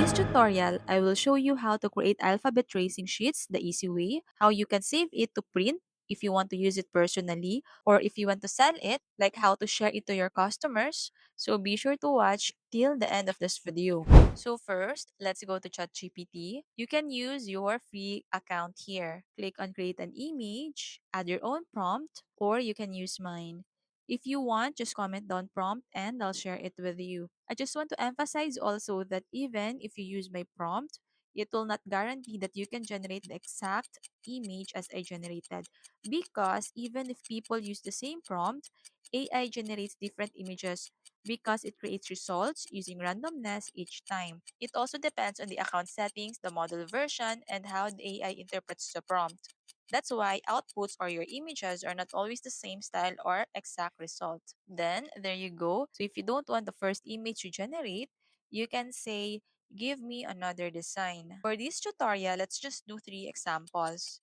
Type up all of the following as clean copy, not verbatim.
this tutorial, I will show you how to create alphabet tracing sheets the easy way, how you can save it to print if you want to use it personally, or if you want to sell it, like how to share it to your customers. So be sure to watch till the end of this video. So first, let's go to ChatGPT. You can use your free account here. Click on create an image, add your own prompt, or you can use mine. If you want, just comment down prompt and I'll share it with you. I just want to emphasize also that even if you use my prompt, it will not guarantee that you can generate the exact image as I generated, because even if people use the same prompt, AI generates different images because it creates results using randomness each time. It also depends on the account settings, the model version, and how the AI interprets the prompt. That's why outputs or your images are not always the same style or exact result. Then, there you go. So if you don't want the first image you generate, you can say, give me another design. For this tutorial, let's just do 3 examples.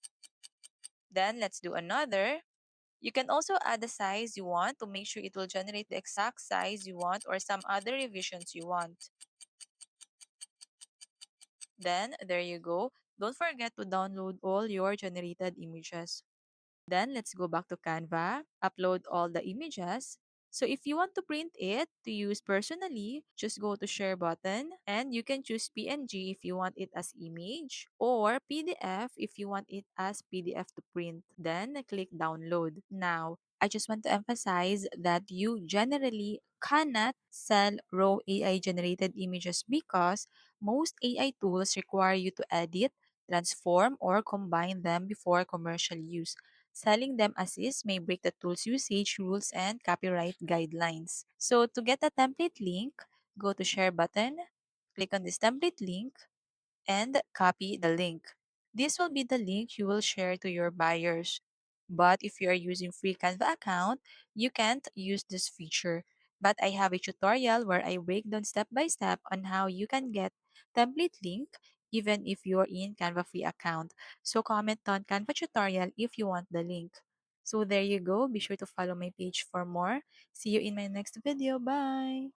Then, let's do another. You can also add the size you want to make sure it will generate the exact size you want or some other revisions you want. Then, there you go. Don't forget to download all your generated images. Then let's go back to Canva, upload all the images. So if you want to print it to use personally, just go to share button and you can choose PNG if you want it as image or PDF if you want it as PDF to print. Then click download. Now, I just want to emphasize that you generally cannot sell raw AI generated images because most AI tools require you to edit, transform, or combine them before commercial use. Selling them as is may break the tool's usage rules and copyright guidelines. So to get a template link, go to share button, click on this template link, and copy the link. This will be the link you will share to your buyers. But if you are using free Canva account, you can't use this feature. But I have a tutorial where I break down step by step on how you can get template link even if you're in Canva free account. So comment on Canva tutorial if you want the link. So there you go. Be sure to follow my page for more. See you in my next video. Bye!